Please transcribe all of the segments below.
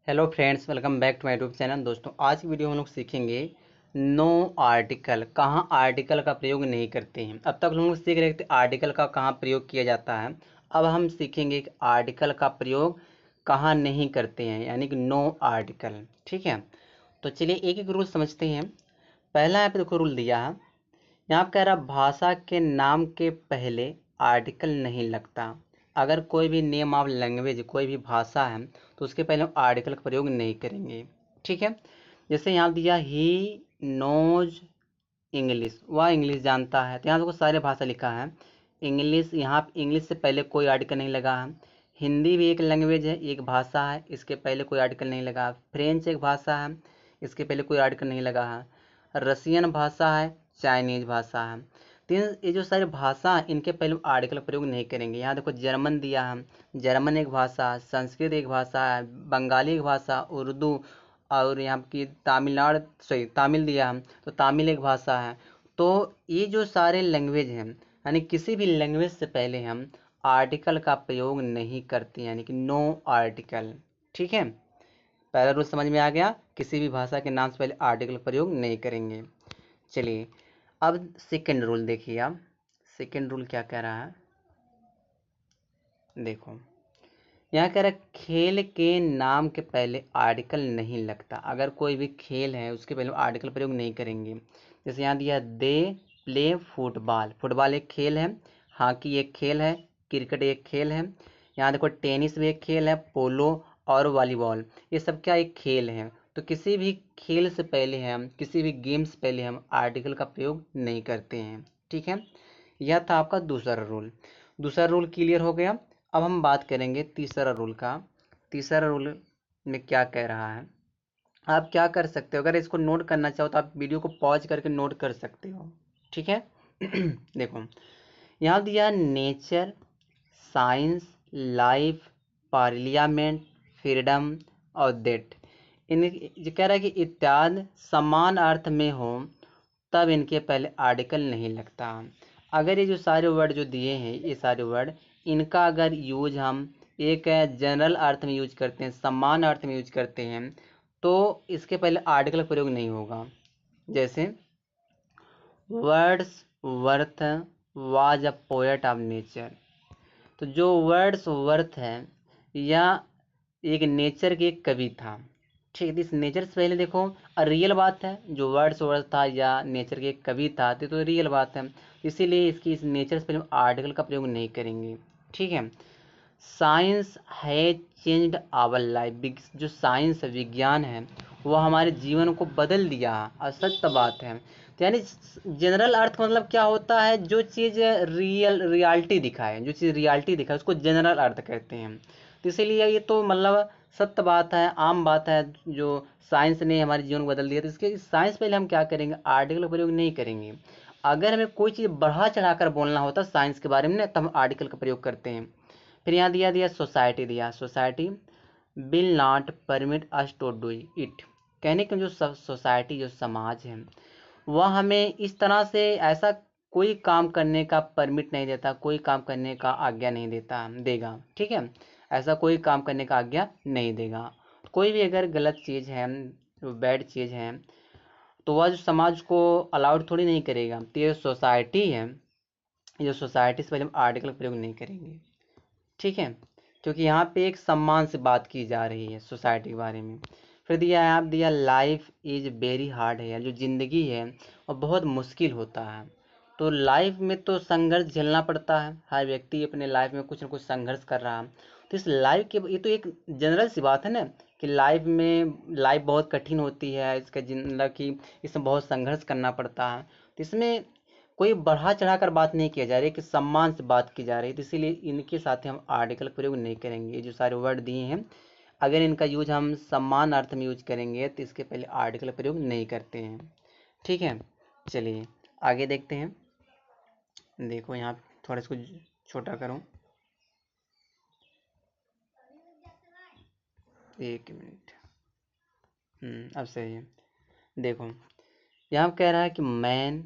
Hello friends, welcome back to my YouTube channel. दोस्तों, आज की वीडियो हम लोग सीखेंगे नो आर्टिकल। कहाँ आर्टिकल का प्रयोग नहीं करते हैं। अब तक हम लोग सीख रहे थे आर्टिकल का कहाँ प्रयोग किया जाता है। अब हम सीखेंगे कि आर्टिकल का प्रयोग कहाँ नहीं करते हैं, यानी कि नो आर्टिकल। ठीक है, तो चलिए एक एक रूल समझते हैं। पहला यहाँ पे देखो रूल दिया है। यहाँ कह रहा भाषा के नाम के पहले आर्टिकल नहीं लगता। अगर कोई भी नेम ऑफ लैंग्वेज, कोई भी भाषा है, तो उसके पहले हम आर्टिकल का प्रयोग नहीं करेंगे। ठीक है, जैसे यहाँ दिया ही नोज इंग्लिश, वह इंग्लिश जानता है, तो यहाँ देखो सारे भाषा लिखा है इंग्लिश। यहाँ इंग्लिश से पहले कोई आर्टिकल नहीं लगा है। हिंदी भी एक लैंग्वेज है, एक भाषा है, इसके पहले कोई आर्टिकल नहीं लगा। फ्रेंच एक भाषा है, इसके पहले कोई आर्टिकल नहीं लगा है। रसियन भाषा है, चाइनीज भाषा है। तीन ये जो सारी भाषा है, इनके पहले आर्टिकल का प्रयोग नहीं करेंगे। यहाँ देखो जर्मन दिया है, जर्मन एक भाषा है, संस्कृत एक भाषा है, बंगाली एक भाषा, उर्दू, और यहाँ की तमिलनाडु, सॉरी तमिल दिया है, तो तमिल एक भाषा है। तो ये जो सारे लैंग्वेज हैं, यानी किसी भी लैंग्वेज से पहले हम आर्टिकल का प्रयोग नहीं करते, यानी कि नो आर्टिकल। ठीक है, पहला रूल समझ में आ गया, किसी भी भाषा के नाम से पहले आर्टिकल का प्रयोग नहीं करेंगे। चलिए अब सेकेंड रूल देखिए आप। सेकेंड रूल क्या कह रहा है, देखो यहाँ कह रहा है खेल के नाम के पहले आर्टिकल नहीं लगता। अगर कोई भी खेल है उसके पहले आर्टिकल प्रयोग नहीं करेंगे। जैसे यहाँ दिया दे प्ले फुटबॉल, फुटबॉल एक खेल है, हॉकी एक खेल है, क्रिकेट एक खेल है। यहाँ देखो टेनिस भी एक खेल है, पोलो और वॉलीबॉल, ये सब क्या एक खेल है। तो किसी भी खेल से पहले हम, किसी भी गेम से पहले हम आर्टिकल का प्रयोग नहीं करते हैं। ठीक है, यह था आपका दूसरा रूल। दूसरा रूल क्लियर हो गया। अब हम बात करेंगे तीसरा रूल का। तीसरा रूल में क्या कह रहा है, आप क्या कर सकते हो, अगर इसको नोट करना चाहो तो आप वीडियो को पॉज करके नोट कर सकते हो। ठीक है देखो यहाँ दिया nature, science, life, parliament, freedom और डेट। इन जो कह रहा है कि इत्यादि समान अर्थ में हो तब इनके पहले आर्टिकल नहीं लगता। अगर ये जो सारे वर्ड जो दिए हैं, ये सारे वर्ड, इनका अगर यूज हम एक जनरल अर्थ में यूज करते हैं, समान अर्थ में यूज करते हैं, तो इसके पहले आर्टिकल का प्रयोग नहीं होगा। जैसे words worth was a poet of nature. तो जो वर्ड्स वर्थ है, या एक नेचर की एक कवि था। ठीक है, इस नेचर से पहले देखो रियल बात है, जो वर्ड्स वर्थ था या नेचर के एक कवि था, तो रियल बात है, इसीलिए इसकी इस नेचर से पहले हम आर्टिकल का प्रयोग नहीं करेंगे। ठीक है, साइंस है चेंज्ड आवर लाइफ, जो साइंस है, विज्ञान है, वो हमारे जीवन को बदल दिया, और सत्य बात है। तो यानी जनरल अर्थ मतलब क्या होता है, जो चीज़ रियलिटी दिखाए, जो चीज़ रियलिटी दिखाए उसको जनरल अर्थ कहते हैं। तो इसीलिए ये तो मतलब सत्य बात है, आम बात है, जो साइंस ने हमारे जीवन को बदल दिया। तो इसके साइंस पहले हम क्या करेंगे, आर्टिकल का प्रयोग नहीं करेंगे। अगर हमें कोई चीज़ बढ़ा चढ़ाकर बोलना होता साइंस के बारे में, तो हम आर्टिकल का प्रयोग करते हैं। फिर यहाँ दिया दिया सोसाइटी दिया, society will not permit us to do it. कहने के जो सोसाइटी, जो समाज है, वह हमें इस तरह से ऐसा कोई काम करने का परमिट नहीं देता, कोई काम करने का आज्ञा नहीं देता देगा। ठीक है, ऐसा कोई काम करने का आज्ञा नहीं देगा। कोई भी अगर गलत चीज़ है, बैड चीज़ है, तो वह जो समाज को अलाउड थोड़ी नहीं करेगा। तो ये सोसाइटी है, ये सोसाइटी से पहले हम आर्टिकल प्रयोग नहीं करेंगे। ठीक है, क्योंकि यहाँ पे एक सम्मान से बात की जा रही है सोसाइटी के बारे में। फिर दिया है आप दिया लाइफ इज वेरी हार्ड है, जो ज़िंदगी है और बहुत मुश्किल होता है। तो लाइफ में तो संघर्ष झेलना पड़ता है, हर व्यक्ति अपने लाइफ में कुछ ना कुछ संघर्ष कर रहा है। तो इस लाइफ के, ये तो एक जनरल सी बात है ना, कि लाइफ बहुत कठिन होती है, इसका मतलब कि इसमें बहुत संघर्ष करना पड़ता है। तो इसमें कोई बढ़ा चढ़ाकर बात नहीं किया जा रही है, कि सम्मान से बात की जा रही है। तो इसीलिए इनके साथ हम आर्टिकल प्रयोग नहीं करेंगे। ये जो सारे वर्ड दिए हैं, अगर इनका यूज हम सम्मान अर्थ में यूज करेंगे, तो इसके पहले आर्टिकल प्रयोग नहीं करते हैं। ठीक है, चलिए आगे देखते हैं। देखो यहाँ थोड़ा इसको छोटा करूँ, एक मिनट। अब सही है। देखो यहाँ कह रहा है कि मैन,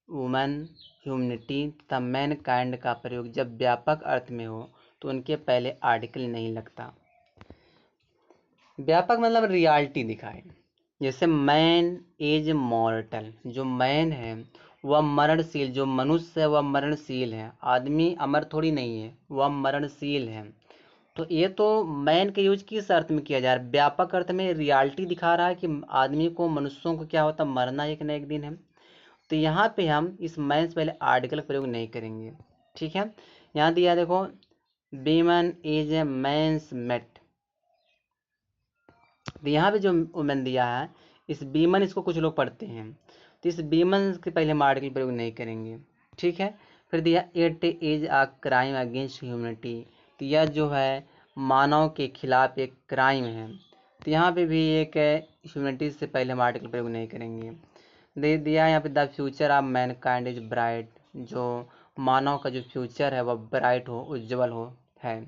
वुमन, ह्यूमनिटी तथा मैन काइंड का प्रयोग जब व्यापक अर्थ में हो, तो उनके पहले आर्टिकल नहीं लगता। व्यापक मतलब रियलिटी दिखाए। जैसे मैन इज मॉर्टल, जो मैन है वह मरणशील, जो मनुष्य है वह मरणशील है। आदमी अमर थोड़ी नहीं है, वह मरणशील है। तो ये तो मैन के यूज किस अर्थ में किया जा रहा है? व्यापक अर्थ में रियलिटी दिखा रहा है कि आदमी को, मनुष्यों को क्या होता है, मरना एक न एक दिन है। तो यहाँ पे हम इस मैन से पहले आर्टिकल का प्रयोग नहीं करेंगे। ठीक है, यहाँ दिया देखो, बीमन इज ए मैंस मेट। तो यहाँ पे जो वुमेन दिया है, इस बीमन, इसको कुछ लोग पढ़ते हैं, तो इस बीमन के पहले हम आर्टिकल प्रयोग नहीं करेंगे। ठीक है, फिर दिया it is a crime against humanity. तो यह जो है मानव के खिलाफ एक क्राइम है। तो यहाँ पे भी एक ह्यूमनिटी से पहले हम आर्टिकल प्रयोग नहीं करेंगे। दे दिया यहाँ पे the future of Mankind is bright, जो मानव का जो फ्यूचर है वह ब्राइट हो, उज्जवल हो है।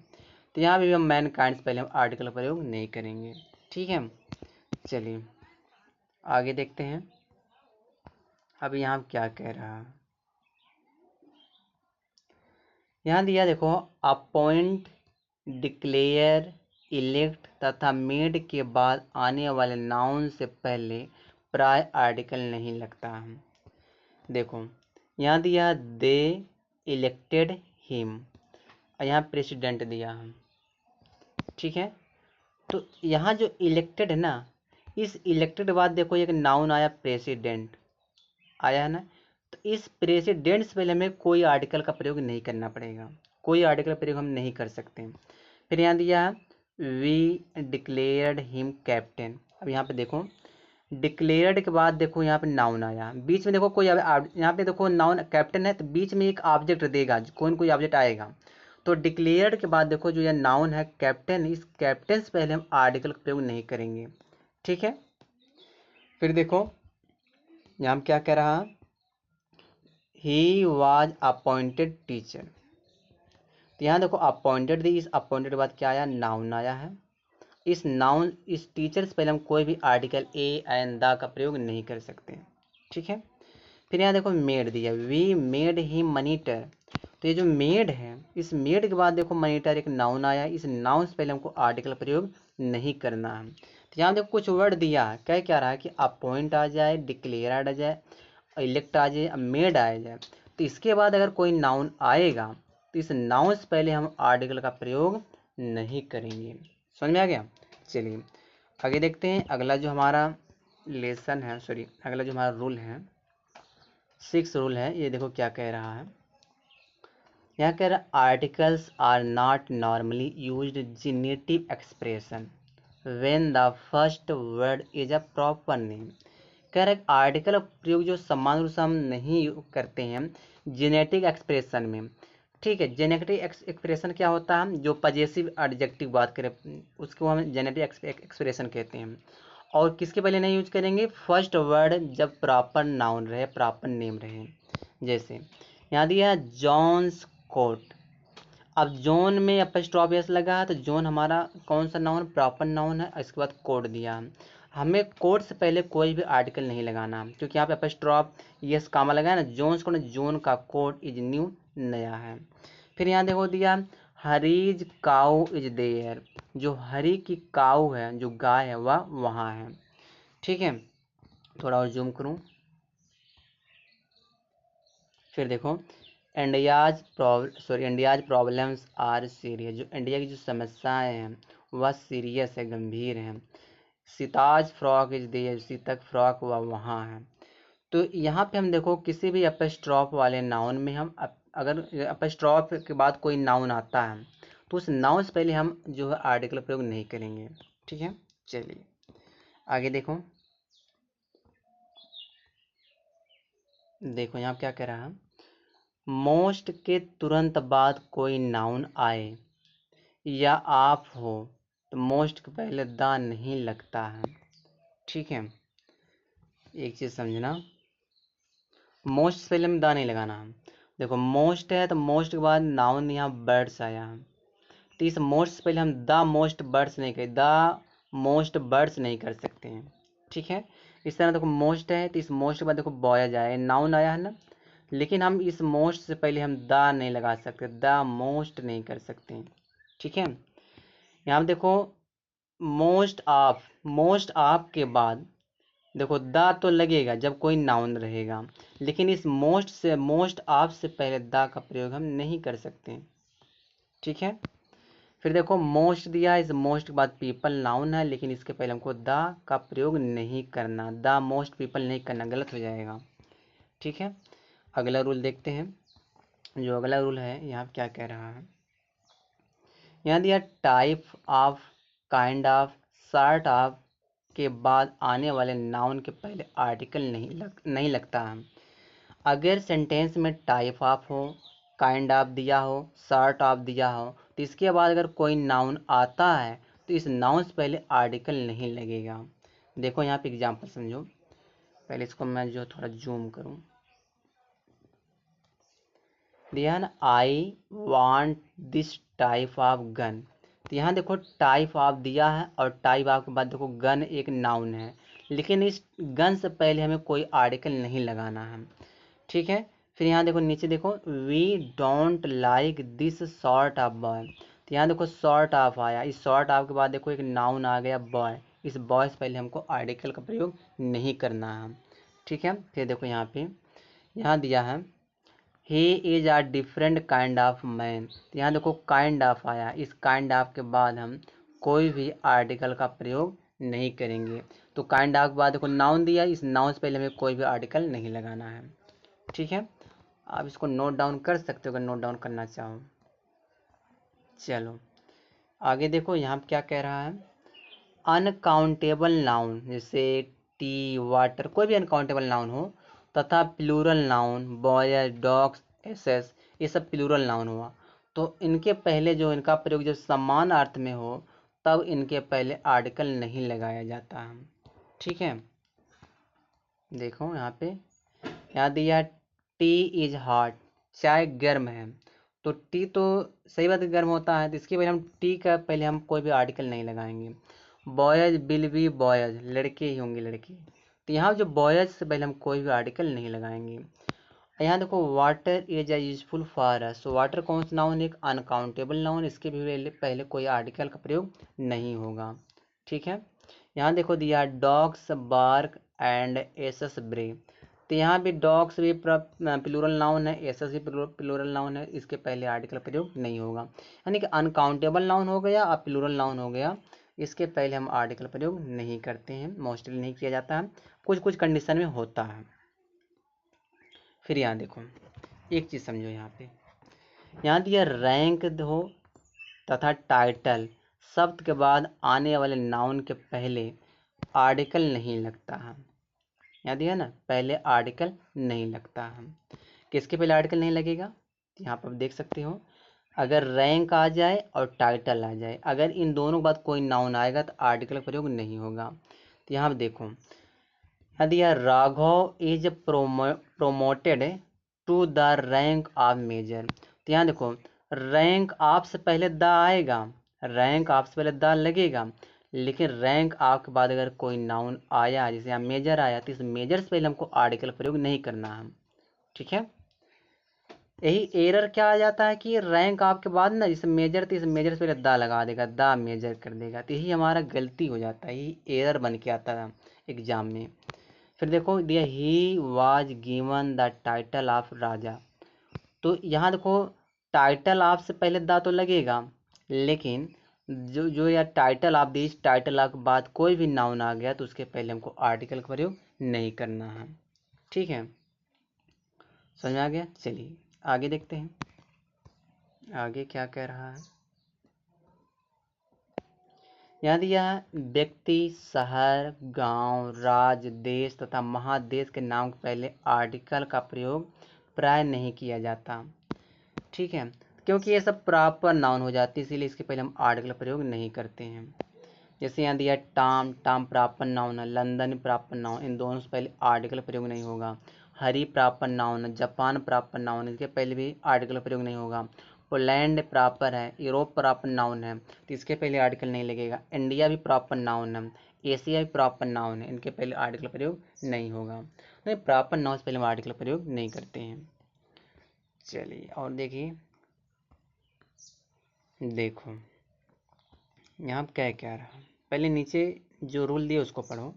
तो यहाँ पे भी हम मैनकाइंड से पहले हम आर्टिकल का प्रयोग नहीं करेंगे। ठीक है, चलिए आगे देखते हैं। अब यहाँ क्या कह रहा है, यहाँ दिया देखो, अपॉइंट, डिक्लेयर, इलेक्ट तथा मेड के बाद आने वाले नाउन से पहले प्राय आर्टिकल नहीं लगता है। देखो यहाँ दिया दे इलेक्टेड हिम, और यहाँ प्रेसिडेंट दिया है। ठीक है, तो यहाँ जो इलेक्टेड है ना, इस इलेक्टेड के बाद देखो एक नाउन आया प्रेसिडेंट, आया है ना। तो इस प्रेसिडेंट से पहले हमें कोई आर्टिकल का प्रयोग नहीं करना पड़ेगा, कोई आर्टिकल का प्रयोग हम नहीं कर सकते। फिर यहाँ दिया वी डिक्लेयर्ड हिम कैप्टन। अब यहाँ पे देखो, डिक्लेयर्ड के बाद देखो यहाँ पे नाउन आया, बीच में देखो कोई यहाँ पे देखो नाउन कैप्टन है, तो बीच में एक ऑब्जेक्ट देगा, कोई न कोई ऑब्जेक्ट आएगा। तो डिक्लेयर्ड के बाद देखो जो यह नाउन है कैप्टन, इस कैप्टन से पहले हम आर्टिकल का प्रयोग नहीं करेंगे। ठीक है, फिर देखो यहाँ क्या कह रहा, ही वॉज अपॉइंटेड टीचर। तो यहाँ देखो अपॉइंटेड दी, इस अपॉइंटेड के बाद क्या आया, नाउन आया है। इस नाउन, इस टीचर से पहले हम कोई भी आर्टिकल ए एंड द का प्रयोग नहीं कर सकते। ठीक है, फिर यहाँ देखो मेड दिया, वी मेड ही मनीटर। तो ये जो मेड है, इस मेड के बाद देखो मनीटर एक नाउन आया, इस नाउन से पहले हमको आर्टिकल प्रयोग नहीं करना है। तो यहाँ देखो कुछ वर्ड दिया है, कह क्या रहा है कि अपॉइंट आ जाए, डिक्लेयर आ जाए, इलेक्ट आ जाए, मेड आ जाए। तो इसके बाद अगर कोई नाउन आएगा तो इस नाउन से पहले हम आर्टिकल का प्रयोग नहीं करेंगे। समझ में आ गया? चलिए आगे देखते हैं। अगला जो हमारा लेसन है, सॉरी अगला जो हमारा रूल है, 6 रूल है, ये देखो क्या कह रहा है। यहाँ कह रहा है articles are not normally used genitive expression when the first word is a proper name. कह रहा है आर्टिकल का प्रयोग जो सामान्य रूप से हम नहीं करते हैं जेनेटिक एक्सप्रेशन में। ठीक है, जेनेटिक एक्सप्रेशन क्या होता है, जो पजेसिव एडजेक्टिव बात करें उसको हम जेनेटिक एक्सप्रेशन कहते हैं। और किसके पहले नहीं यूज करेंगे, फर्स्ट वर्ड जब प्रॉपर नाउन रहे, प्रॉपर नेम रहे। जैसे यहाँ दिया जॉन्स कोट। अब जोन में अपस्ट्रॉफ एस लगा है, तो जोन हमारा कौन सा नाउन, प्रॉपर नाउन है। इसके बाद कोड दिया, हमें कोड से पहले कोई भी आर्टिकल नहीं लगाना, क्योंकि यहाँ पे अपस्ट्रॉफ यस कामा लगा है ना, जोन्स को ना, जोन का कोड इज न्यू, नया है। फिर यहाँ देखो दिया हरीज काऊ इज देयर, जो हरी की काऊ है, जो गाय है, वह वहाँ है। ठीक है, थोड़ा और जूम करूँ, फिर देखो इंडियाज प्रॉब्लम्स आर सीरियस, जो इंडिया की जो समस्याएं हैं वह सीरियस है, गंभीर हैं। Sita's frock is there, सीतक frock वह वहाँ है। तो यहाँ पे हम देखो किसी भी अपस्ट्रॉफ वाले नाउन में हम अगर अपस्ट्रॉफ के बाद कोई नाउन आता है तो उस नाउन से पहले हम जो है आर्टिकल प्रयोग नहीं करेंगे। ठीक है, चलिए आगे देखो। देखो यहाँ क्या कह रहा है, मोस्ट के तुरंत बाद कोई नाउन आए या आप हो तो मोस्ट के पहले द नहीं लगता है। ठीक है, एक चीज़ समझना, मोस्ट से पहले में द नहीं लगाना है। देखो मोस्ट है तो मोस्ट के बाद नाउन यहाँ बर्ड्स आया है, तो इस मोस्ट से पहले हम द मोस्ट बर्ड्स नहीं कर, द मोस्ट बर्ड्स नहीं कर सकते हैं। ठीक है, इस तरह देखो मोस्ट है तो इस मोस्ट के बाद देखो बॉय जाए, नाउन आया है ना, लेकिन हम इस मोस्ट से पहले हम द नहीं लगा सकते, द मोस्ट नहीं कर सकते हैं। ठीक है, यहाँ देखो मोस्ट ऑफ के बाद देखो दा तो लगेगा जब कोई नाउन रहेगा, लेकिन इस मोस्ट ऑफ से पहले दा का प्रयोग हम नहीं कर सकते। ठीक है, फिर देखो मोस्ट दिया है, इस मोस्ट के बाद पीपल नाउन है, लेकिन इसके पहले हमको दा का प्रयोग नहीं करना, दा मोस्ट पीपल नहीं करना, गलत हो जाएगा। ठीक है, अगला रूल देखते हैं। जो अगला रूल है यहाँ क्या कह रहा है, यहाँ दिया type of, kind of, sort of के बाद आने वाले नाउन के पहले आर्टिकल नहीं लगता है। अगर सेंटेंस में टाइप ऑफ हो, काइंड ऑफ दिया हो, सॉर्ट ऑफ दिया हो, तो इसके बाद अगर कोई नाउन आता है तो इस नाउन से पहले आर्टिकल नहीं लगेगा। देखो यहाँ पे एग्जांपल समझो, पहले इसको मैं जो थोड़ा जूम करूँ, दिया है ना, I want this type of gun. तो यहाँ देखो टाइप ऑफ दिया है और टाइप ऑफ के बाद देखो गन एक नाउन है, लेकिन इस गन से पहले हमें कोई आर्टिकल नहीं लगाना है। ठीक है, फिर यहाँ देखो नीचे देखो, we don't like this sort of boy. तो यहाँ देखो सॉर्ट ऑफ आया, इस सॉर्ट ऑफ के बाद देखो एक नाउन आ गया बॉय, इस बॉय से पहले हमको आर्टिकल का प्रयोग नहीं करना है। ठीक है, फिर देखो यहाँ पे यहाँ दिया है he is a different kind of man. तो यहाँ देखो काइंड ऑफ आया, इस काइंड ऑफ के बाद हम कोई भी आर्टिकल का प्रयोग नहीं करेंगे। तो काइंड ऑफ के बाद देखो नाउन दिया, इस नाउन से पहले हमें कोई भी आर्टिकल नहीं लगाना है। ठीक है, आप इसको नोट डाउन कर सकते हो अगर नोट डाउन करना चाहो। चलो आगे देखो यहाँ पे क्या कह रहा है, अनकाउंटेबल नाउन, जैसे टी, वाटर, कोई भी अनकाउंटेबल नाउन हो, तथा plural noun, boys, dogs, asses, ये सब प्लूरल नाउन हुआ, तो इनके पहले जो इनका प्रयोग जब समान अर्थ में हो तब इनके पहले आर्टिकल नहीं लगाया जाता है। ठीक है, देखो यहाँ पे यहाँ दिया टी इज हॉट, चाय गर्म है। तो टी तो सही बात है गर्म होता है, तो इसके पहले हम टी का पहले हम कोई भी आर्टिकल नहीं लगाएंगे। बॉयज विल बी बॉयज, लड़के ही होंगे लड़की, तो यहाँ जो बॉयज से पहले हम कोई भी आर्टिकल नहीं लगाएंगे। यहाँ देखो water is a useful for us, तो वाटर कौन सा नाउन, एक अनकाउंटेबल नाउन, इसके भी पहले कोई आर्टिकल का प्रयोग नहीं होगा। ठीक है, यहाँ देखो दिया डॉग्स बार्क एंड एसस ब्रे। तो यहाँ भी डॉग्स भी प्लूरल नाउन है, एसएस भी प्लूरल नाउन है, इसके पहले आर्टिकल प्रयोग नहीं होगा। यानी कि अनकाउंटेबल नाउन हो गया और प्लूरल नाउन हो गया, इसके पहले हम आर्टिकल प्रयोग नहीं करते हैं, मोस्टली नहीं किया जाता है, कुछ कुछ कंडीशन में होता है। फिर यहाँ देखो एक चीज़ समझो, यहाँ पे यहाँ दिया रैंक हो तथा टाइटल शब्द के बाद आने वाले नाउन के पहले आर्टिकल नहीं लगता है। यहाँ दिया ना, पहले आर्टिकल नहीं लगता है, किसके पहले आर्टिकल नहीं लगेगा, यहाँ पर देख सकते हो, अगर रैंक आ जाए और टाइटल आ जाए, अगर इन दोनों के बाद कोई नाउन आएगा तो आर्टिकल का प्रयोग नहीं होगा। तो यहाँ देखो यहाँ दिया Raghav is promoted to the rank of major. तो यहाँ देखो रैंक ऑफ से पहले द आएगा, रैंक ऑफ से पहले द लगेगा, लेकिन रैंक ऑफ के बाद अगर कोई नाउन आया, जैसे यहाँ मेजर आया, तो इस मेजर से पहले हमको आर्टिकल प्रयोग नहीं करना है। ठीक है, यही एरर क्या आ जाता है कि रैंक ऑफ के बाद ना जैसे मेजर, तो इस मेजर से पहले दा लगा देगा, दा मेजर कर देगा, तो यही हमारा गलती हो जाता है, यही एरर बन के आता है एग्जाम में। फिर देखो दिया ही was given the title of राजा। तो यहाँ देखो टाइटल ऑफ से पहले दा तो लगेगा, लेकिन जो जो यार title of the, title of के बाद कोई भी नाउन आ गया तो उसके पहले हमको आर्टिकल का प्रयोग नहीं करना है। ठीक है, समझ में आ गया। चलिए आगे देखते हैं आगे क्या कह रहा है। यहाँ दिया है व्यक्ति, शहर, गांव, राज्य, देश तथा महादेश के नाम के पहले आर्टिकल का प्रयोग प्राय नहीं किया जाता। ठीक है, क्योंकि ये सब प्रॉपर नाउन हो जाती है, इसीलिए इसके पहले हम आर्टिकल का प्रयोग नहीं करते हैं। जैसे यहाँ दिया टाम, टाम प्रॉपर नाउन है, लंदन प्रॉपर नाउन, इन दोनों से पहले आर्टिकल प्रयोग नहीं होगा। हरी प्रॉपर नाउन है, जापान प्रॉपर नाउन है, इसके पहले भी आर्टिकल प्रयोग नहीं होगा। पोलैंड प्रॉपर है, यूरोप प्रॉपर नाउन है, तो इसके पहले आर्टिकल नहीं लगेगा। इंडिया भी प्रॉपर नाउन है, एशिया भी प्रॉपर नाउन है, इनके पहले आर्टिकल प्रयोग नहीं होगा। नहीं, प्रॉपर नाउन से पहले हम आर्टिकल प्रयोग नहीं करते हैं। चलिए और देखिए, देखो यहाँ क्या क्या रहा, पहले नीचे जो रूल दिए उसको पढ़ो।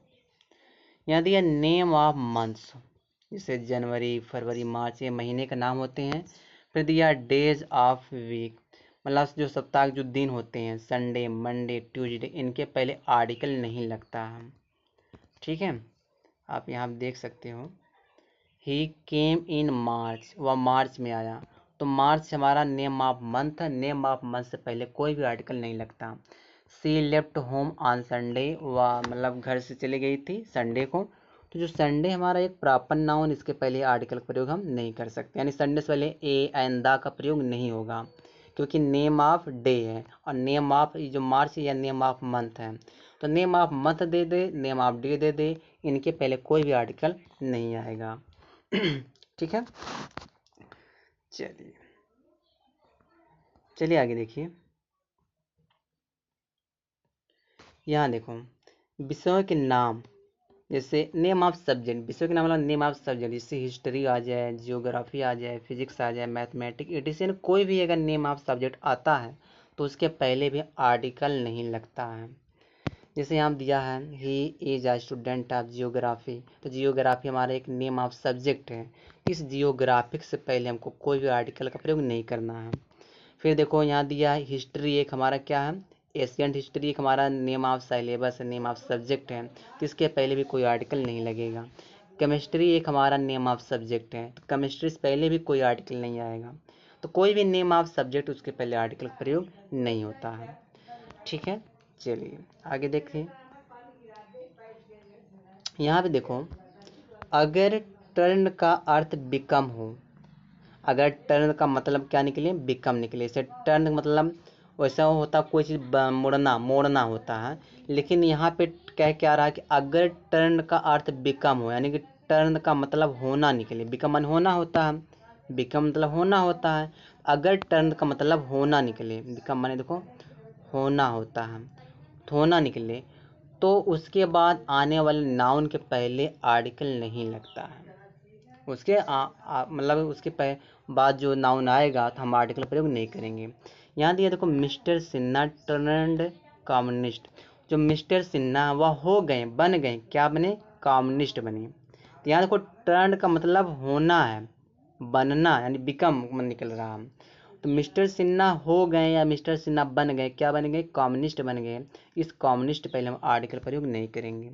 यहाँ दिया नेम ऑफ मंथ्स, जैसे जनवरी, फरवरी, मार्च, ये महीने का नाम होते हैं। फिर दिया डेज ऑफ वीक, मतलब जो सप्ताह के जो दिन होते हैं, संडे, मंडे, ट्यूसडे, इनके पहले आर्टिकल नहीं लगता है। ठीक है, आप यहाँ देख सकते हो। ही केम इन मार्च, वह मार्च में आया, तो मार्च हमारा नेम ऑफ मंथ है, नेम ऑफ मंथ से पहले कोई भी आर्टिकल नहीं लगता। सी लेफ्ट होम ऑन संडे, वह मतलब घर से चली गई थी संडे को, तो जो संडे हमारा एक प्रॉपर नाउन, इसके पहले आर्टिकल का प्रयोग हम नहीं कर सकते, यानी संडे से पहले ए एंड द का प्रयोग नहीं होगा, क्योंकि नेम ऑफ डे है, और नेम ऑफ जो मार्च या नेम ऑफ मंथ है, तो नेम ऑफ मंथ दे दे, नेम ऑफ डे दे दे, इनके पहले कोई भी आर्टिकल नहीं आएगा। ठीक है, चलिए चलिए आगे देखिए। यहाँ देखो विषयों के नाम, जैसे नेम ऑफ सब्जेक्ट, विषयों के नाम मतलब नेम ऑफ सब्जेक्ट, जैसे हिस्ट्री आ जाए, जियोग्राफी आ जाए, फिजिक्स आ जाए, मैथमेटिक्स, एडिशन, कोई भी अगर नेम ऑफ सब्जेक्ट आता है तो उसके पहले भी आर्टिकल नहीं लगता है। जैसे यहाँ दिया है he is a student of geography, तो जियोग्राफी हमारा एक नेम ऑफ सब्जेक्ट है, इस जियोग्राफिक से पहले हमको कोई भी आर्टिकल का प्रयोग नहीं करना है। फिर देखो यहाँ दिया है हिस्ट्री एक हमारा क्या है, एशियंट हिस्ट्री एक हमारा नेम ऑफ सिलेबस है, नेम ऑफ सब्जेक्ट है, तो इसके पहले भी कोई आर्टिकल नहीं लगेगा। केमिस्ट्री एक हमारा नेम ऑफ सब्जेक्ट है, तो केमिस्ट्री से पहले भी कोई आर्टिकल नहीं आएगा, तो कोई भी नेम ऑफ सब्जेक्ट उसके पहले आर्टिकल का प्रयोग नहीं होता है। ठीक है, चलिए आगे देखें। यहाँ पे देखो, अगर टर्न का अर्थ बिकम हो, अगर टर्न का मतलब क्या निकले, बिकम निकले, जैसे टर्न मतलब वैसा होता कोई चीज़ मोड़ना, मोड़ना होता है, लेकिन यहाँ पे कह क्या रहा है कि अगर टर्न का अर्थ बिकम हो, यानी कि टर्न का मतलब होना निकले, बिकम मन होना होता है, बिकम मतलब होना होता है, अगर टर्न का मतलब होना निकले, बिकम माने देखो होना होता है, होना निकले, तो उसके बाद आने वाले नाउन के पहले आर्टिकल नहीं लगता है, उसके मतलब उसके बाद जो नाउन आएगा तो हम आर्टिकल प्रयोग नहीं करेंगे। यहाँ दिया देखो मिस्टर सिन्हा टर्न्ड कम्युनिस्ट, जो मिस्टर सिन्हा वह हो गए, बन गए, क्या बने, कम्युनिस्ट बने, तो यहाँ देखो टर्न का मतलब होना है, बनना यानी बिकम निकल रहा है, तो मिस्टर सिन्हा हो गए या मिस्टर सिन्हा बन गए, क्या बन गए, कम्युनिस्ट बन गए, इस कम्युनिस्ट पहले हम आर्टिकल प्रयोग नहीं करेंगे।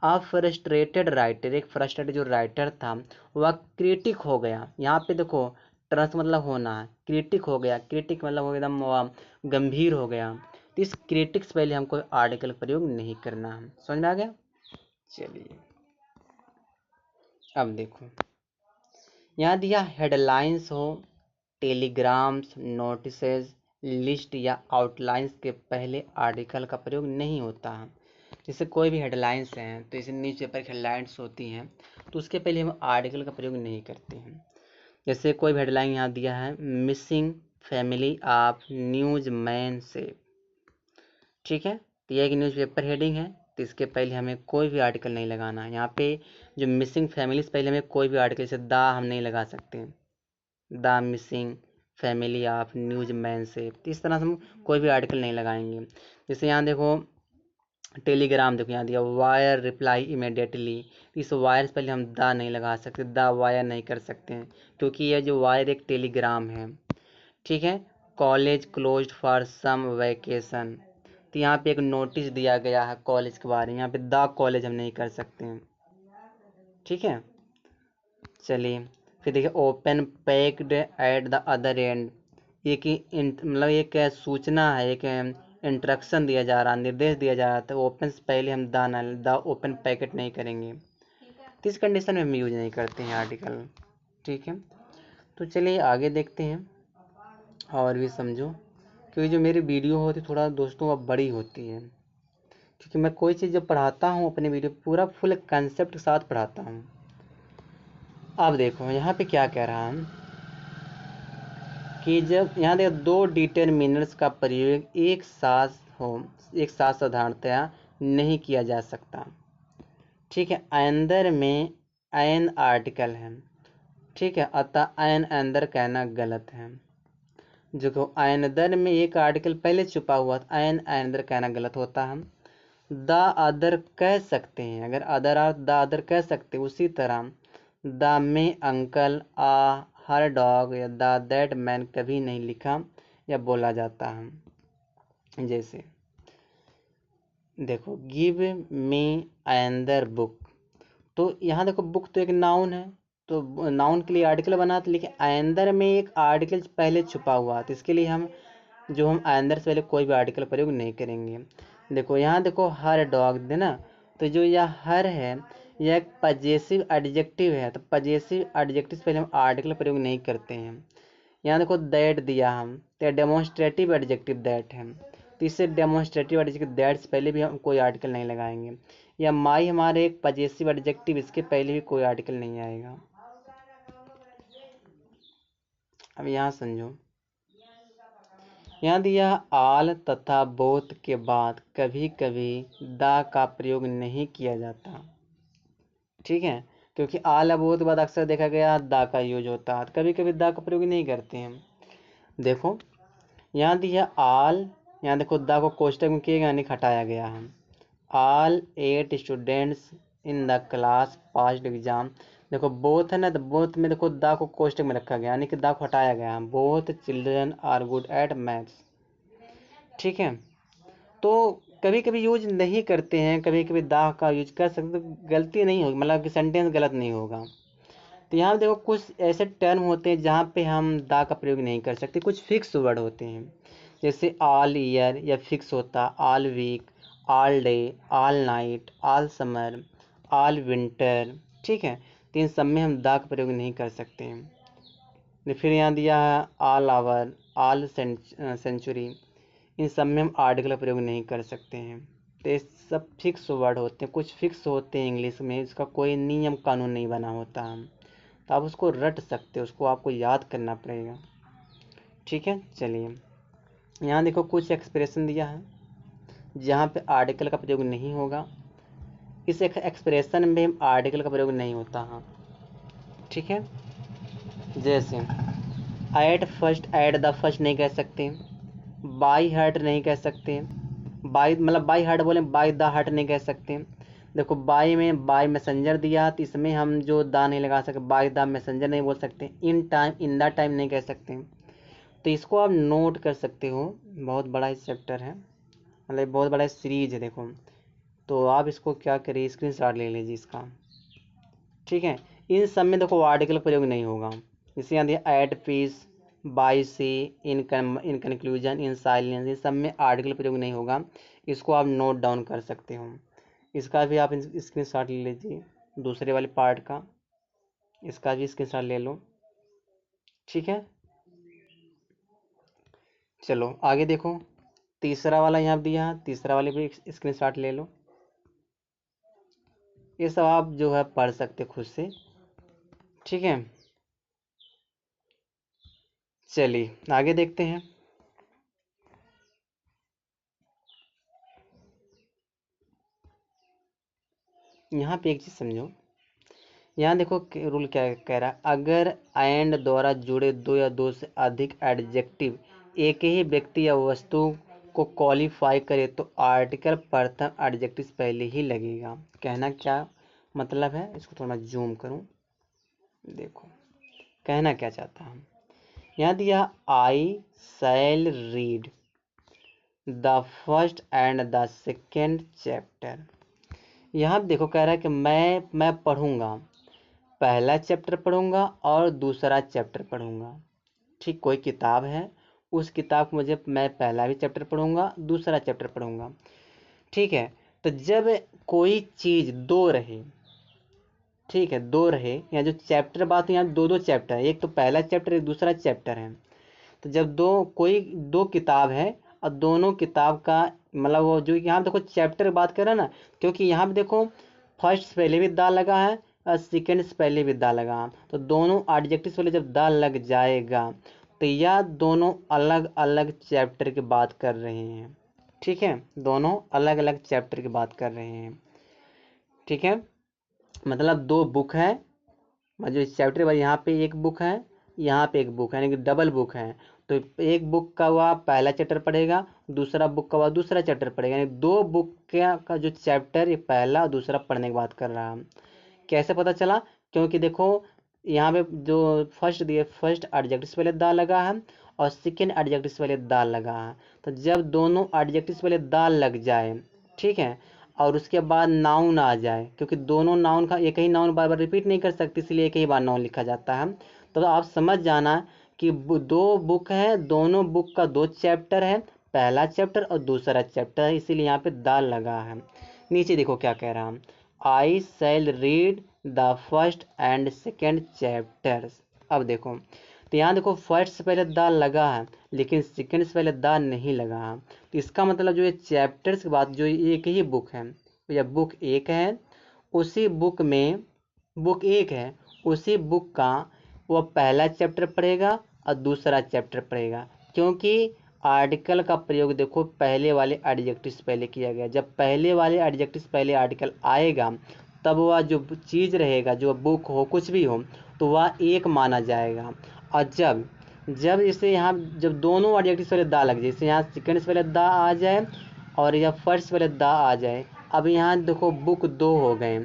अब फ्रस्ट्रेटेड राइटर, एक फ्रस्ट्रेटेड जो राइटर था वह क्रिटिक हो गया, यहाँ पे देखो ट्रस मतलब होना है, क्रिटिक हो गया, क्रिटिक मतलब वो एकदम गंभीर हो गया, तो इस क्रिटिक से पहले हमको आर्टिकल प्रयोग नहीं करना है। समझ में आ गया? चलिए अब देखो, यहाँ दिया हेडलाइंस हो, टेलीग्राम्स, नोटिसेज, लिस्ट या आउटलाइंस के पहले आर्टिकल का प्रयोग नहीं होता है। जैसे कोई भी हेडलाइंस हैं, तो जैसे न्यूज़पेपर की हेडलाइंस होती हैं, तो उसके पहले हम आर्टिकल का प्रयोग नहीं करते हैं। जैसे कोई भी हेडलाइन यहाँ दिया है missing family of news man से, ठीक है, तो यह एक न्यूज़पेपर हेडिंग है, तो इसके पहले हमें कोई भी आर्टिकल नहीं लगाना है। यहाँ पे जो मिसिंग फैमिली से पहले हमें कोई भी आर्टिकल, जैसे द हम नहीं लगा सकते, the missing family of news man से, तो इस तरह से हम कोई भी आर्टिकल नहीं लगाएंगे। जैसे यहाँ देखो टेलीग्राम, देखो यहाँ दिया वायर रिप्लाई इमीडिएटली, इस वायर से पहले हम द नहीं लगा सकते, द वायर नहीं कर सकते हैं, क्योंकि यह जो वायर एक टेलीग्राम है। ठीक है, college closed for some vacation, तो यहाँ पे एक नोटिस दिया गया है कॉलेज के बारे में, यहाँ पे द कॉलेज हम नहीं कर सकते हैं। ठीक है, चलिए फिर देखिए open packed at the other and, एक मतलब एक सूचना है, एक इंस्ट्रक्शन दिया जा रहा, निर्देश दिया जा रहा, तो ओपन से पहले हम द ओपन पैकेट नहीं करेंगे, तो इस कंडीशन में हम यूज नहीं करते हैं आर्टिकल। ठीक है, तो चलिए आगे देखते हैं और भी समझो, क्योंकि जो मेरी वीडियो होती थोड़ा दोस्तों अब बड़ी होती है, क्योंकि मैं कोई चीज़ जब पढ़ाता हूँ अपने वीडियो पूरा फुल कंसेप्ट के साथ पढ़ाता हूँ। अब देखो यहाँ पे क्या कह रहा है कि जब यहाँ देखो दो डिटरमिनर्स का प्रयोग एक साथ हो, एक साथ साधारणतया नहीं किया जा सकता। ठीक है, अंदर में एन आर्टिकल है, ठीक है, अतः एन अंदर कहना गलत है। जो को अंदर में एक आर्टिकल पहले छुपा हुआ था, एन अंदर कहना गलत होता है। द अदर कह सकते हैं, अगर अदर और द अदर कह सकते हैं, उसी तरह द मे अंकल आ हर डॉग या द दैट मैन कभी नहीं लिखा या बोला जाता है। जैसे देखो गिव मी अनदर बुक, तो यहाँ देखो बुक तो एक नाउन है, तो नाउन के लिए आर्टिकल बना था, लेकिन अनदर में एक आर्टिकल पहले छुपा हुआ, तो इसके लिए हम अनदर से पहले कोई भी आर्टिकल प्रयोग नहीं करेंगे। देखो यहाँ देखो हर डॉग देना, तो जो यह हर है यह एक पजेसिव एडजेक्टिव है, तो पजेसिव एडजेक्टिव से पहले हम आर्टिकल प्रयोग नहीं करते हैं। यहाँ देखो दैट दिया हम, तो डेमोन्स्ट्रेटिव एडजेक्टिव दैट है, तो इससे डेमोन्स्ट्रेटिव एडजेक्टिव दैट से पहले भी हम कोई आर्टिकल नहीं लगाएंगे। या माई हमारे एक पजेसिव एडजेक्टिव, इसके पहले भी कोई आर्टिकल नहीं आएगा। अब यहाँ समझो, यहाँ दिया आल तथा बोथ के बाद कभी कभी द का प्रयोग नहीं किया जाता, ठीक है, क्योंकि आल या बोथ के बाद अक्सर देखा गया द का यूज होता है, कभी कभी द का प्रयोग नहीं करते हैं। देखो यहाँ दिया आल, यहाँ देखो द को कोष्टक में किए यानी हटाया गया है। All 8 students in the class passed exam, देखो बोथ है ना, तो बोथ में देखो द को कोष्टक में रखा गया, यानी कि द को हटाया गया। Both children are good at maths, ठीक है, तो कभी कभी यूज नहीं करते हैं, कभी कभी द का यूज कर सकते, तो गलती नहीं होगी, मतलब कि सेंटेंस गलत नहीं होगा। तो यहाँ देखो कुछ ऐसे टर्म होते हैं जहाँ पे हम द का प्रयोग नहीं कर सकते, कुछ फिक्स वर्ड होते हैं, जैसे ऑल ईयर या फिक्स होता, all week, all day, all night, all summer, all winter, ठीक है, तो इन सब में हम द का प्रयोग नहीं कर सकते हैं। फिर यहाँ दिया है ऑल आवर, ऑल सेंचुरी, इन सब में हम आर्टिकल का प्रयोग नहीं कर सकते हैं। तो ये सब फिक्स वर्ड होते हैं, कुछ फिक्स होते हैं इंग्लिश में, इसका कोई नियम कानून नहीं बना होता है, तो आप उसको रट सकते हो, उसको आपको याद करना पड़ेगा, ठीक है। चलिए यहाँ देखो कुछ एक्सप्रेशन दिया है जहाँ पे आर्टिकल का प्रयोग नहीं होगा, इस एक्सप्रेशन में हम आर्टिकल का प्रयोग नहीं होता, हाँ, ठीक है। जैसे at first, at the first नहीं कह सकते, बाई हार्ट नहीं कह सकते, बाई मतलब बाई हार्ट बोले, बाई द हार्ट नहीं कह सकते। देखो बाई में बाई मैसेंजर दिया, तो इसमें हम जो दा नहीं लगा सकते, बाई द मैसेंजर नहीं बोल सकते। In time, in the time नहीं कह सकते, तो इसको आप नोट कर सकते हो, बहुत बड़ा चैप्टर है, मतलब बहुत बड़ा सीरीज है देखो, तो आप इसको क्या करिए, स्क्रीनशॉट ले लीजिए इसका, ठीक है। इन सब में देखो आर्टिकल प्रयोग नहीं होगा, जैसे यहाँ दिया at peace, by sea, in conclusion, in silence, in सब में आर्टिकल प्रयोग नहीं होगा, इसको आप नोट डाउन कर सकते हो। इसका भी आप स्क्रीनशॉट ले लीजिए, दूसरे वाले पार्ट का, इसका भी स्क्रीनशॉट ले लो, ठीक है। चलो आगे देखो, तीसरा वाला यहाँ दिया, तीसरा वाले भी स्क्रीनशॉट ले लो, ये सब आप जो है पढ़ सकते खुद से, ठीक है। चलिए आगे देखते हैं। यहाँ पे एक चीज समझो, यहाँ देखो रूल क्या कह रहा है, अगर एंड द्वारा जुड़े दो या दो से अधिक एडजेक्टिव एक ही व्यक्ति या वस्तु को क्वालिफाई करे तो आर्टिकल प्रथम एडजेक्टिव से पहले ही लगेगा। कहना क्या मतलब है, इसको थोड़ा मैं जूम करूँ, देखो कहना क्या चाहता हूँ। यहाँ दिया I shall read the first and the second chapter, यहाँ देखो कह रहा है कि मैं पढ़ूंगा, पहला चैप्टर पढ़ूंगा और दूसरा चैप्टर पढ़ूंगा, ठीक, कोई किताब है, उस किताब को मुझे, मैं पहला भी चैप्टर पढ़ूंगा, दूसरा चैप्टर पढ़ूंगा, ठीक है। तो जब कोई चीज दो रहे, ठीक है, दो रहे, यहाँ जो चैप्टर बात है, यहाँ दो दो चैप्टर है, एक तो पहला चैप्टर, एक दूसरा चैप्टर है, तो जब दो किताब है और दोनों किताब का मतलब वो जो यहाँ देखो चैप्टर की बात कर रहे हैं ना, क्योंकि यहाँ पे देखो फर्स्ट से पहले भी दा लगा है और सेकेंड से पहले भी दा लगा है, तो दोनों एडजेक्टिव से पहले जब दा लग जाएगा तो यह दोनों अलग अलग चैप्टर की बात कर रहे हैं, ठीक है, दोनों अलग अलग चैप्टर की बात कर रहे हैं, ठीक है। मतलब दो बुक है, जो चैप्टर भाई यहाँ पे एक बुक है, यहाँ पे एक बुक है, यानी कि डबल बुक है, तो एक बुक का हुआ पहला चैप्टर पढ़ेगा, दूसरा बुक का बाद दूसरा चैप्टर पढ़ेगा, यानी 2 बुक का जो चैप्टर, ये पहला और दूसरा पढ़ने की बात कर रहा है। कैसे पता चला? क्योंकि देखो यहाँ पे जो फर्स्ट दिए, फर्स्ट एडजेक्टिव से पहले दा लगा है और सेकेंड एडजेक्टिव से पहले दा लगा है। तो जब दोनों एडजेक्टिव से पहले दा लग जाए, ठीक है, और उसके बाद नाउन आ जाए, क्योंकि दोनों नाउन का एक ही नाउन बार बार रिपीट नहीं कर सकती, इसलिए एक ही बार नाउन लिखा जाता है। तो आप समझ जाना कि 2 बुक है, दोनों बुक का 2 चैप्टर है, पहला चैप्टर और दूसरा चैप्टर है, इसीलिए यहाँ पे दा लगा है। नीचे देखो क्या कह रहा है, I shall read the first and second chapters. अब देखो, तो यहाँ देखो फर्स्ट से पहले द लगा है, लेकिन सेकेंड से पहले द नहीं लगा है। तो इसका मतलब जो ये चैप्टर्स की बात, जो एक ही बुक है, या बुक एक है, उसी बुक में, बुक एक है, उसी बुक का वो पहला चैप्टर पढ़ेगा और दूसरा चैप्टर पढ़ेगा। क्योंकि आर्टिकल का प्रयोग देखो पहले वाले एडजेक्टिव से पहले किया गया। जब पहले वाले एडजेक्टिव से पहले आर्टिकल आएगा, तब वह जो चीज़ रहेगा, जो बुक हो कुछ भी हो, तो वह एक माना जाएगा। और जब जब इसे यहाँ, जब दोनों एडजेक्टिव से पहले दा लग जाए, जैसे यहाँ सेकेंड से पहले दा आ जाए और या फर्स्ट से पहले दा आ जाए। अब यहाँ देखो बुक 2 हो गए,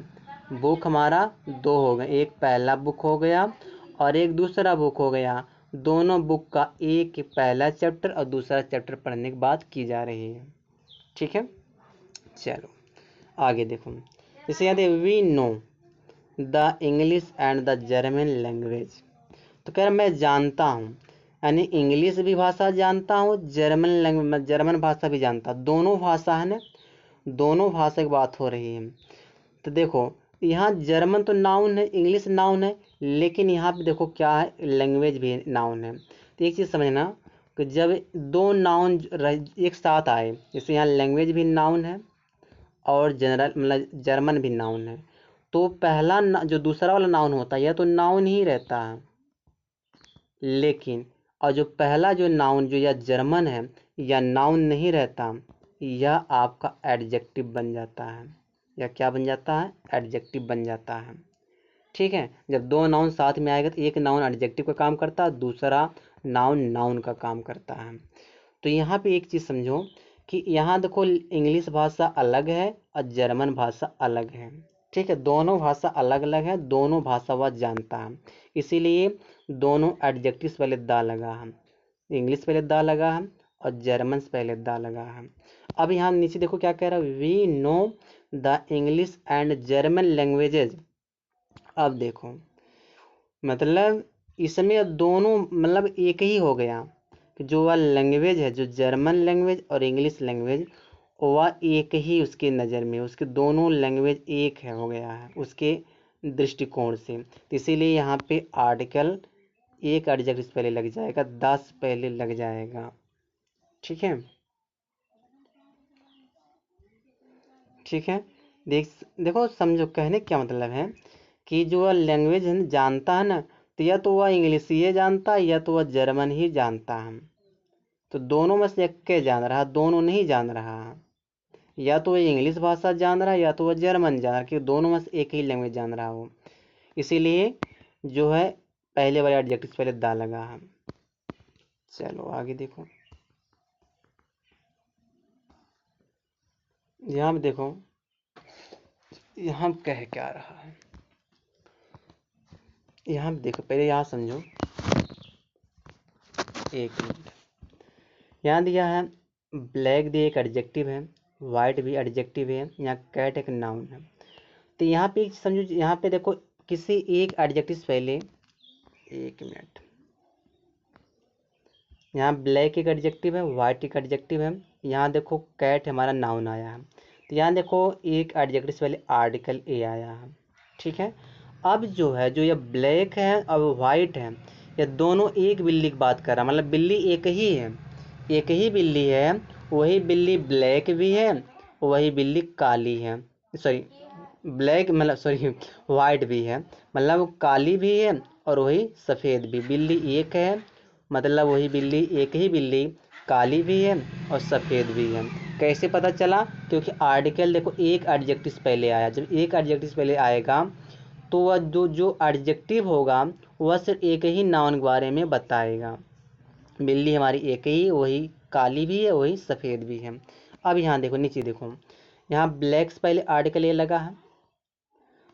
बुक हमारा 2 हो गए, एक पहला बुक हो गया और एक दूसरा बुक हो गया। दोनों बुक का एक पहला चैप्टर और दूसरा चैप्टर पढ़ने की बात की जा रही है, ठीक है। चलो आगे देखो, जैसे याद है, we know the English and the German language. तो कह रहा मैं जानता हूँ, यानी इंग्लिश भी भाषा जानता हूँ, जर्मन भाषा भी जानता, दोनों भाषा है ना, दोनों भाषा की बात हो रही है। तो देखो यहाँ जर्मन तो नाउन है, इंग्लिश नाउन है, लेकिन यहाँ पे देखो क्या है, लैंग्वेज भी नाउन है। तो एक चीज़ समझना कि जब 2 नाउन एक साथ आए, जैसे यहाँ लैंग्वेज भी नाउन है और जनरल मतलब जर्मन भी नाउन है, तो पहला जो दूसरा वाला नाउन होता है, यह तो नाउन ही रहता है, लेकिन और जो पहला जो नाउन जो या जर्मन है, या नाउन नहीं रहता, यह आपका एडजेक्टिव बन जाता है। या क्या बन जाता है? एडजेक्टिव बन जाता है, ठीक है। जब 2 नाउन साथ में आएगा, तो एक नाउन एडजेक्टिव का काम करता है, दूसरा नाउन नाउन का काम करता है। तो यहाँ पे एक चीज़ समझो कि यहाँ देखो इंग्लिश भाषा अलग है और जर्मन भाषा अलग है, ठीक है। दोनों भाषा अलग अलग है, दोनों भाषा वह जानता है, इसीलिए दोनों एडजेक्टिव से पहले दा लगा है, इंग्लिश पहले दा लगा है और जर्मन से पहले दा लगा है। अब यहाँ नीचे देखो क्या कह रहा है, we know the English and German languages. अब देखो मतलब इसमें अब दोनों मतलब एक ही हो गया कि जो वह लैंग्वेज है, जो जर्मन लैंग्वेज और इंग्लिश लैंग्वेज, वह एक ही उसके नज़र में, उसके दोनों लैंग्वेज एक है, हो गया है उसके दृष्टिकोण से। तो इसीलिए यहाँ पे आर्टिकल एक एडजेक्टिव पहले लग जाएगा, 10 पहले लग जाएगा, ठीक है, ठीक है। देखो समझो, कहने क्या मतलब है कि जो वह लैंग्वेज है जानता है ना, तो या तो वह इंग्लिश ही जानता है या तो वह जर्मन ही जानता है। तो दोनों में से एक के जान रहा, दोनों नहीं जान रहा, या तो वह इंग्लिश भाषा जान रहा है या तो वह जर्मन जान रहा, कि दोनों में से एक ही लैंग्वेज जान रहा हो। इसीलिए जो है पहले वाले एडजेक्टिव पहले दा लगा है। चलो आगे देखो, यहाँ पे देखो, यहाँ कह क्या रहा है, यहाँ पे देखो, पहले यहाँ समझो, एक मिनट। यहाँ दिया है ब्लैक, दिया एक एडजेक्टिव है, वाइट भी एडजेक्टिव है, यहाँ कैट एक नाउन है। तो यहाँ पे समझो, यहाँ पे देखो किसी एक एडजेक्टिव से पहले, एक मिनट, यहाँ ब्लैक एक एडजेक्टिव है, वाइट एक एडजेक्टिव है, यहाँ देखो कैट हमारा नाउन आया है। तो यहाँ देखो एक एडजेक्टिव से पहले आर्टिकल ए आया है, ठीक है। अब जो है, जो ये ब्लैक है और वाइट है, ये दोनों एक बिल्ली की बात कर रहा है, मतलब बिल्ली एक ही है, एक ही बिल्ली है। वही बिल्ली ब्लैक भी है, वही बिल्ली काली है, सॉरी ब्लैक मतलब सॉरी वाइट भी है, मतलब काली भी है और वही सफ़ेद भी। बिल्ली एक है, मतलब वही बिल्ली, एक ही बिल्ली काली भी है और सफ़ेद भी है। कैसे पता चला? क्योंकि आर्टिकल देखो एक एडजेक्टिव पहले आया, जब एक एडजेक्टिव पहले आएगा तो वह जो जो एडजेक्टिव होगा वह सिर्फ एक ही नाउन के बारे में बताएगा। बिल्ली हमारी एक ही, वही काली भी है वही सफ़ेद भी है। अब यहाँ देखो नीचे देखो, यहाँ ब्लैक से पहले आर्टिकल ए लगा है,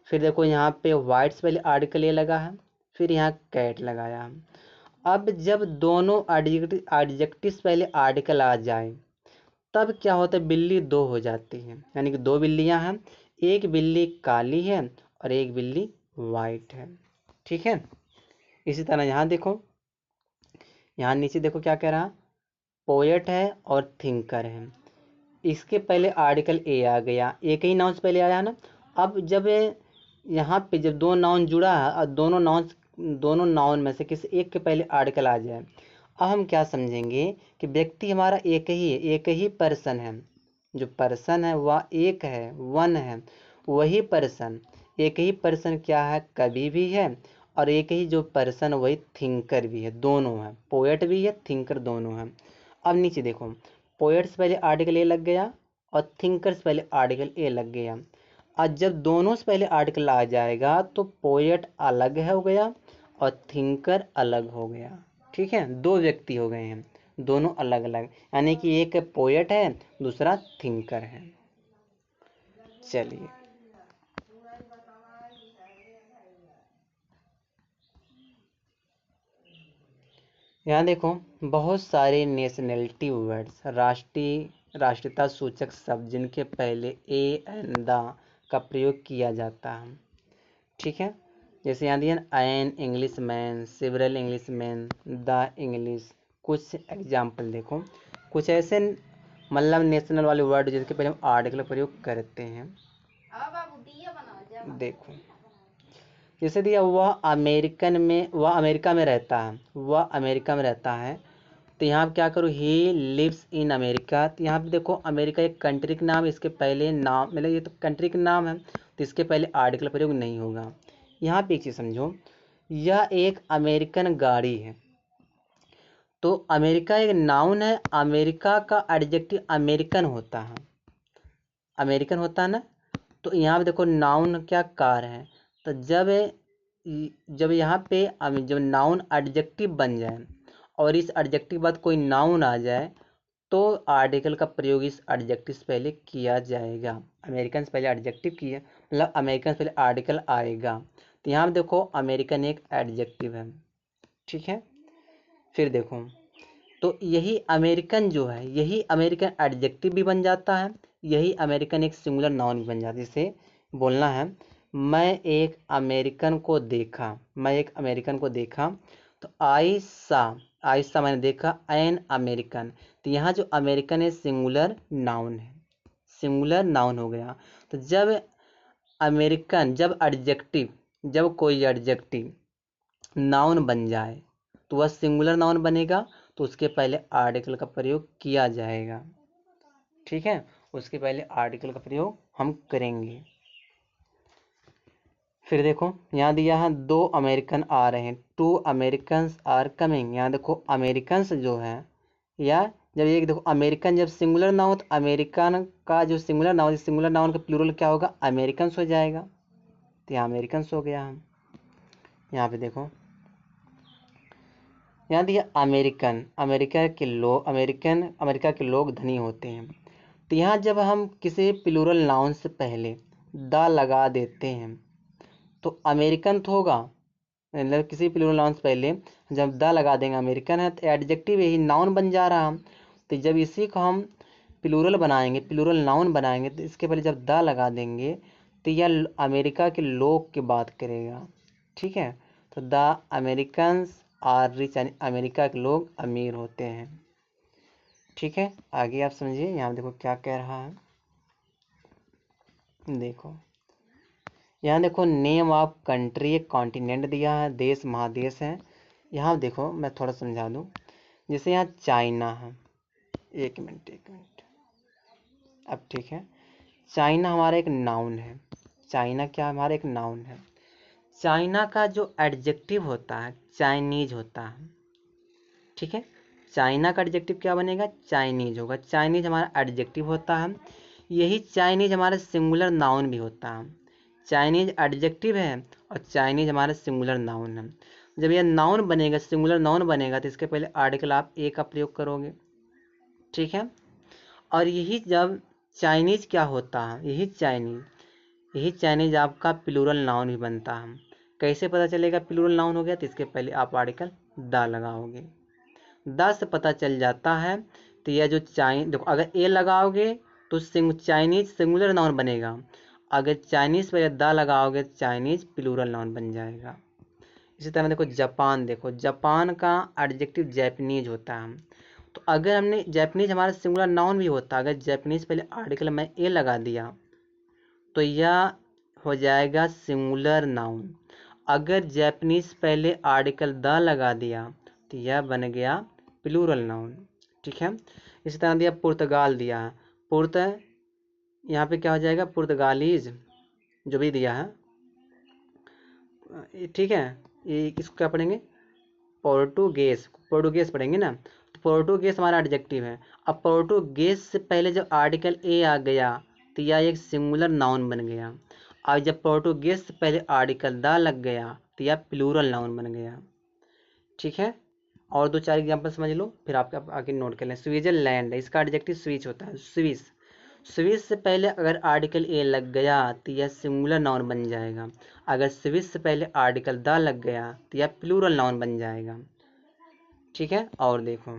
फिर देखो यहाँ पे वाइट से पहले आर्टिकल ए लगा है, फिर यहाँ कैट लगाया है। अब जब दोनों एडजेक्टिव से पहले आर्टिकल आ जाए तब क्या होता है, बिल्ली दो हो जाती है, यानी कि दो बिल्लियां हैं, एक बिल्ली काली है और एक बिल्ली वाइट है। ठीक है, इसी तरह यहाँ देखो, यहाँ नीचे देखो क्या कह रहा, पोएट है और थिंकर है, इसके पहले आर्टिकल ए आ गया, एक ही नाउन से पहले आया ना। अब जब यहाँ पे जब दो नाउन जुड़ा है और दोनों नाउन में से किसी एक के पहले आर्टिकल आ जाए, अब हम क्या समझेंगे कि व्यक्ति हमारा एक ही पर्सन है, जो पर्सन है वह एक है, वन है, वही पर्सन, एक ही पर्सन क्या है, कवि भी है, और एक ही जो पर्सन वही थिंकर भी है, दोनों है, पोएट भी है थिंकर दोनों है। अब नीचे देखो, पोएट से पहले आर्टिकल ए लग गया और थिंकर से पहले आर्टिकल ए लग गया। आज जब दोनों से पहले आर्टिकल आ जाएगा तो पोएट अलग हो गया और थिंकर अलग हो गया। ठीक है, दो व्यक्ति हो गए हैं, दोनों अलग अलग, यानी कि एक पोएट है दूसरा थिंकर है। चलिए, यहाँ देखो बहुत सारे नेशनैलिटी वर्ड्स, राष्ट्रीयता सूचक शब्द जिनके पहले ए एन द का प्रयोग किया जाता है। ठीक है, जैसे यहाँ दिया an English man, several English man, the English. कुछ एग्जाम्पल देखो, कुछ ऐसे मतलब नेशनल वाले वर्ड जिनके पहले हम आर्टिकल प्रयोग करते हैं। देखो जैसे दिया, वह अमेरिका में रहता है, वह अमेरिका में रहता है, तो यहाँ पे क्या करूँ, ही लिव्स इन अमेरिका। तो यहाँ पे देखो अमेरिका एक कंट्री का नाम, इसके पहले नाम मतलब ये तो कंट्री का नाम है तो इसके पहले आर्टिकल प्रयोग नहीं होगा। यहाँ पे एक चीज़ समझो, यह एक अमेरिकन गाड़ी है, तो अमेरिका एक नाउन है, अमेरिका का एडजेक्टिव अमेरिकन होता है, अमेरिकन होता है ना। तो यहाँ पे देखो नाउन क्या कार है, तो जब यहाँ पे जब नाउन एडजेक्टिव बन जाए और इस एडजेक्टिव के बाद कोई नाउन आ जाए तो आर्टिकल का प्रयोग इस एडजेक्टिव से पहले किया जाएगा। अमेरिकन से पहले एडजेक्टिव किया मतलब अमेरिकन से पहले आर्टिकल आएगा। तो यहाँ पे देखो अमेरिकन एक एडजेक्टिव है। ठीक है, फिर देखो तो यही अमेरिकन जो है, यही अमेरिकन एडजेक्टिव भी बन जाता है, यही अमेरिकन एक सिंगुलर नाउन भी बन जाता है। जैसे बोलना है, मैं एक अमेरिकन को देखा, मैं एक अमेरिकन को देखा, तो आई सा मैंने देखा एन अमेरिकन। तो यहाँ जो अमेरिकन है सिंगुलर नाउन है, सिंगुलर नाउन हो गया। तो जब अमेरिकन, जब कोई एडजेक्टिव नाउन बन जाए तो वह सिंगुलर नाउन बनेगा, तो उसके पहले आर्टिकल का प्रयोग किया जाएगा। ठीक है, उसके पहले आर्टिकल का प्रयोग हम करेंगे। फिर देखो यहाँ दिया है दो अमेरिकन आ रहे हैं, टू अमेरिकन आर कमिंग। यहाँ देखो अमेरिकन्स जो है, या जब एक देखो अमेरिकन जब सिंगुलर नाउन, तो अमेरिकन का जो सिंगुलर नाउन का प्लूरल क्या होगा, अमेरिकन्स हो जाएगा। तो यहाँ अमेरिकन्स हो गया। हम यहाँ पे देखो, यहाँ दिया अमेरिकन, अमेरिका के लोग धनी होते हैं। तो यहाँ जब हम किसी प्लूरल नाउन से पहले द लगा देते हैं तो अमेरिकन तो होगा, मतलब किसी प्लूरल नाउन से पहले जब द लगा देंगे अमेरिकन है, तो एडजेक्टिव यही नाउन बन जा रहा। तो जब इसी को हम प्लूरल नाउन बनाएंगे तो इसके पहले जब द लगा देंगे तो यह अमेरिका के लोग की बात करेगा। ठीक है, तो द अमेरिकन्स आर रिच, यानी अमेरिका के लोग अमीर होते हैं। ठीक है, आगे आप समझिए, यहाँ देखो क्या कह रहा है। देखो यहाँ देखो नेम ऑफ कंट्री, एक कॉन्टिनेंट दिया है, देश महादेश है। यहाँ देखो मैं थोड़ा समझा दूँ, जैसे यहाँ चाइना है, एक मिनट। अब ठीक है, चाइना हमारा एक नाउन है, चाइना क्या हमारा एक नाउन है। चाइना का जो एडजेक्टिव होता है चाइनीज होता है। ठीक है, चाइना का एडजेक्टिव क्या बनेगा, चाइनीज होगा। चाइनीज हमारा एडजेक्टिव होता है, यही चाइनीज हमारा सिंगुलर नाउन भी होता है। चाइनीज एडजेक्टिव है और चाइनीज हमारा सिंगुलर नाउन है। जब यह नाउन बनेगा, सिंगुलर नाउन बनेगा, तो इसके पहले आर्टिकल आप ए का प्रयोग करोगे। ठीक है। और यही जब चाइनीज क्या होता है, यही चाइनीज आपका प्लूरल नाउन भी बनता है। कैसे पता चलेगा प्लूरल नाउन हो गया? तो इसके पहले आप आर्टिकल द लगाओगे, द से पता चल जाता है। तो यह जो देखो, अगर ए लगाओगे तो चाइनीज सिंगुलर नाउन बनेगा, अगर चाइनीज पर द लगाओगे तो चाइनीज प्लूरल नाउन बन जाएगा। इसी तरह देखो जापान, देखो जापान का एडजेक्टिव जैपनीज होता है। तो अगर हमने जैपनीज हमारा सिंगुलर नाउन भी होता, अगर जैपनीज पहले आर्टिकल में ए लगा दिया तो यह हो जाएगा सिंगुलर नाउन। अगर जैपनीज पहले आर्टिकल द लगा दिया तो यह बन गया प्लूरल नाउन। ठीक है। इसी तरह दिया पुर्तगाल दिया है, यहाँ पे क्या हो जाएगा? पुर्तगालीज जो भी दिया है, ठीक है। ये इसको क्या पढ़ेंगे? पोर्टुगेस पढ़ेंगे ना। तो पोर्टुगेस हमारा एडजेक्टिव है। अब पोर्टुगेस से पहले जब आर्टिकल ए आ गया तो यह एक सिंगुलर नाउन बन गया। और जब पोर्टुगेस से पहले आर्टिकल द लग गया तो यह प्लूरल नाउन बन गया। ठीक है। और दो चार एग्जाम्पल समझ लो, फिर आप आगे नोट कर लें। स्विट्जरलैंड, इसका एडजेक्टिव स्विच होता है, स्विस से पहले अगर आर्टिकल ए लग गया तो यह सिंगुलर नाउन बन जाएगा। अगर स्विस से पहले आर्टिकल द लग गया तो यह प्लूरल नाउन बन जाएगा। ठीक है। और देखो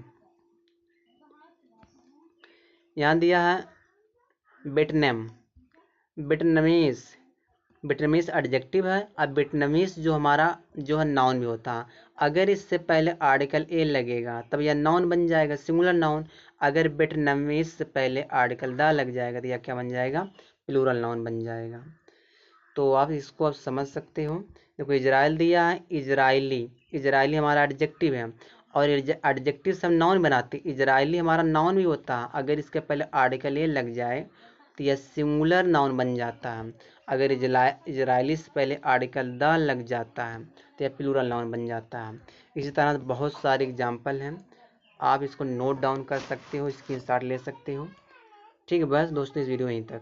यहाँ दिया है वियतनामीज एडजेक्टिव है। अब वियतनामीज जो हमारा जो है नाउन भी होता है। अगर इससे पहले आर्टिकल ए लगेगा तब यह नाउन बन जाएगा, सिंगुलर नाउन। अगर वियतनामीज से पहले आर्टिकल द लग जाएगा तो यह क्या बन जाएगा? प्लूरल नाउन बन जाएगा। तो आप इसको आप समझ सकते हो। देखो इजराइल दिया है, इजराइली हमारा एडजेक्टिव है, और एडजेक्टिव से हम नाउन बनाते हैं। इजराइली हमारा नाउन भी होता है, अगर इसके पहले आर्टिकल ए लग जाए तो यह सिंगुलर नाउन बन जाता है। अगर इजराइली से पहले आर्टिकल द लग जाता है तो यह प्लूरल नाउन बन जाता है। इसी तरह बहुत सारे एग्जाम्पल हैं, आप इसको नोट डाउन कर सकते हो, स्क्रीनशॉट ले सकते हो। ठीक है, बस दोस्तों इस वीडियो यहीं तक।